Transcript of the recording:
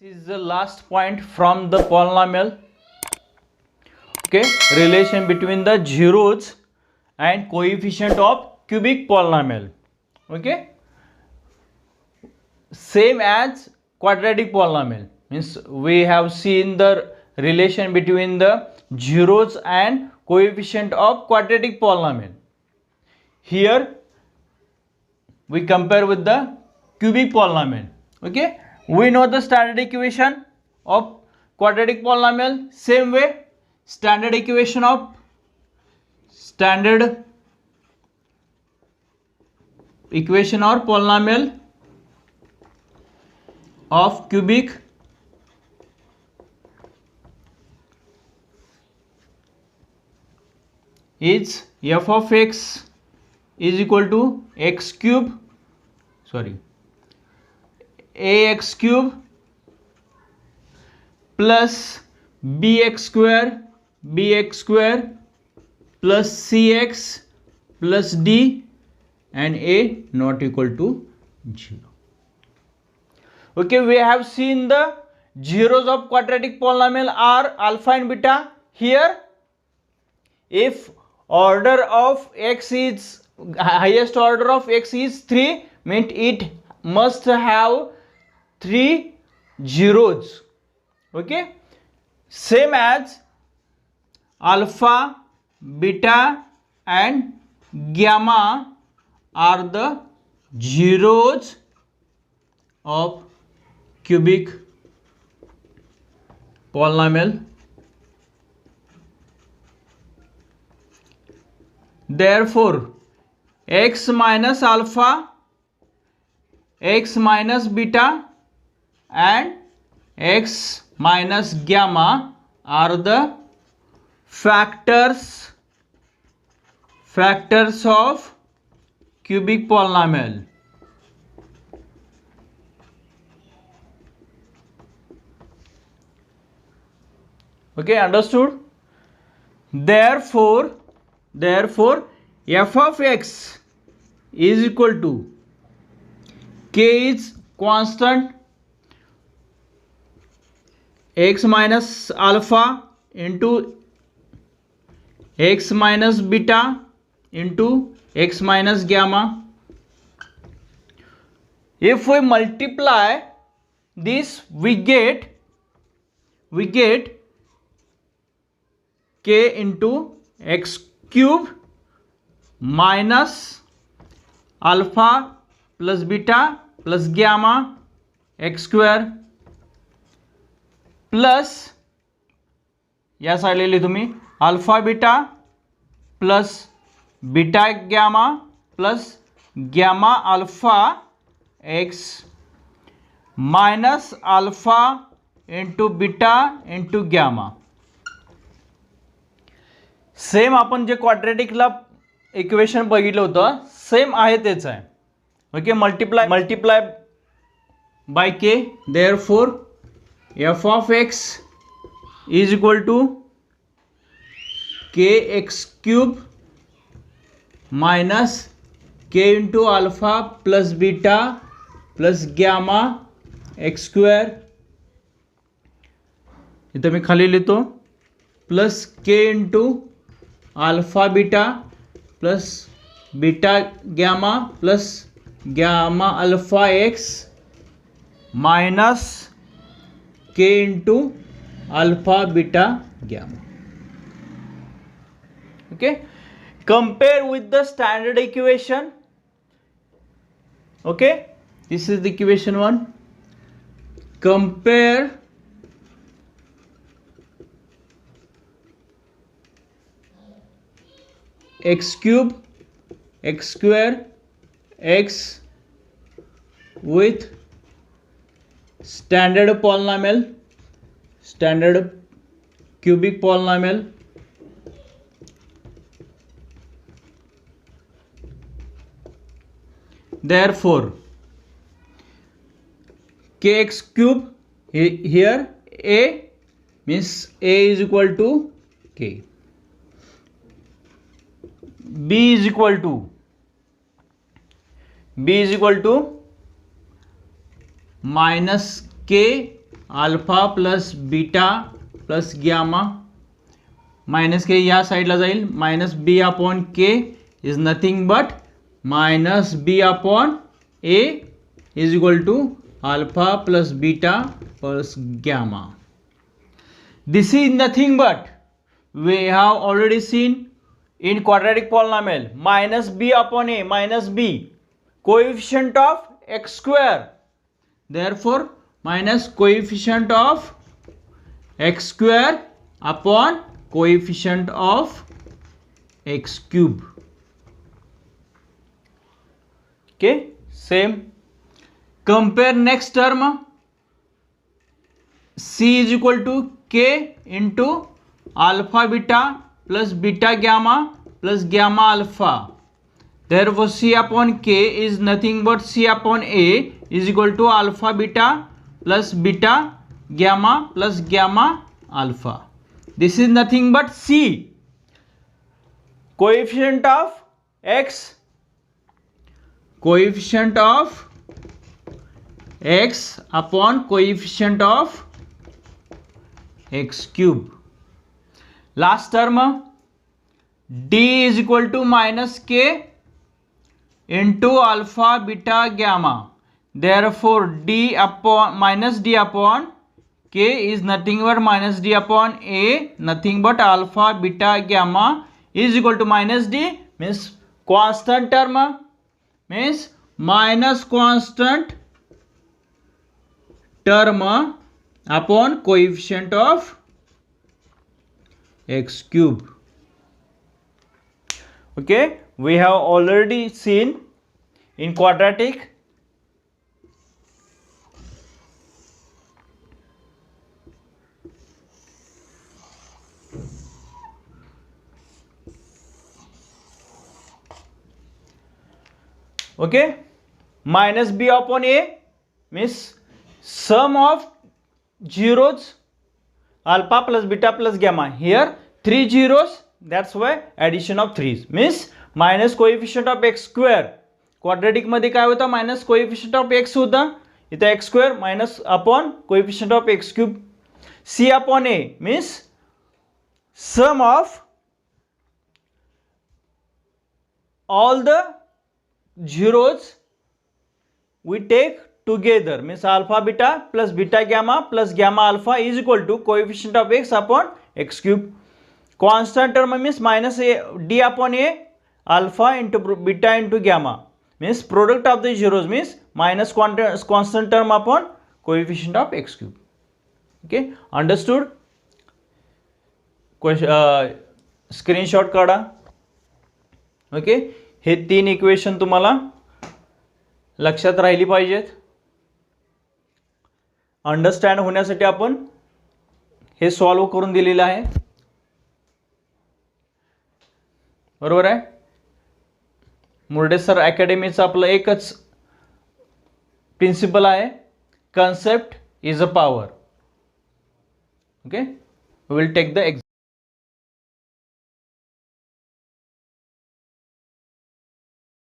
This is the last point from the polynomial. Okay, relation between the zeros and coefficient of cubic polynomial. Okay, same as quadratic polynomial, means we have seen the relation between the zeros and coefficient of quadratic polynomial. Here we compare with the cubic polynomial. Okay, we know the standard equation of quadratic polynomial. Same way, standard equation of or polynomial of cubic is f of x is equal to x cube, ax cube plus bx square plus cx plus d and a not equal to 0. Okay, we have seen the zeros of quadratic polynomial are alpha and beta. Here, if order of x is highest order of x is 3, means it must have 3 zeros. Okay, same as alpha, beta and gamma are the zeros of cubic polynomial. Therefore, x minus alpha, x minus beta and x minus gamma are the factors of cubic polynomial. Okay, understood? Therefore f of x is equal to k is constant, x minus alpha into x minus beta into x minus gamma. If we multiply this, we get k into x cube minus alpha plus beta plus gamma x square plus या side ले ली तुम्ही alpha beta plus beta gamma plus gamma alpha x minus alpha into beta into gamma. Same आपण जे क्वाड्रेटिकला equation बघितलं होतं same आहे तेच आहे. Okay, multiply by के. Therefore f of x is equal to kx cube minus k into alpha plus beta plus gamma x square. इथं मी खाली लिहितो plus k into alpha beta plus beta gamma plus gamma alpha x minus k into alpha beta gamma. Okay, compare with the standard equation. Okay, this is the equation 1. Compare x cube x square x with standard polynomial, standard cubic polynomial. Therefore kx cube, here a means a is equal to k, b is equal to minus k alpha plus beta plus gamma minus k या साईडला जाईल minus b upon k is nothing but minus b upon a is equal to alpha plus beta plus gamma. This is nothing but we have already seen in quadratic polynomial minus b upon a minus b coefficient of x square. Therefore minus coefficient of x square upon coefficient of x cube. Okay, same. Compare next term. C is equal to k into alpha beta plus beta gamma plus gamma alpha. Therefore C upon k is nothing but C upon a is equal to alpha beta plus beta gamma plus gamma alpha. This is nothing but C. Coefficient of x, coefficient of x upon coefficient of x cube. Last term d is equal to minus k into alpha beta gamma. Therefore d upon minus d upon k is nothing but minus d upon a, nothing but alpha beta gamma is equal to minus d means constant term, means minus constant term upon coefficient of x cube. Okay, we have already seen in quadratic okay minus b upon a means sum of zeros alpha plus beta plus gamma. Here 3 zeros, that's why addition of 3 means minus coefficient of x square. Quadratic मध्ये काय होता minus coefficient of x होता, इथे x square minus upon coefficient of x cube. c upon a means sum of all the zeros we take together means alpha beta plus beta gamma plus gamma alpha is equal to coefficient of x upon x cube. Constant term means minus a d upon a alpha into beta into gamma means product of the zeros means minus constant term upon coefficient of x cube. Okay, understood? Screenshot काढा. Okay, हे 3 equation तुम्हाला लक्षात राहिली पाहिजेत. Understand होण्यासाठी आपण हे solve करून दिलेलं आहे. बरोबर आहे. मुर्डेसर अकॅडमीचा आपलं एकच प्रिन्सिपल आहे, concept is a power. Okay, we will take the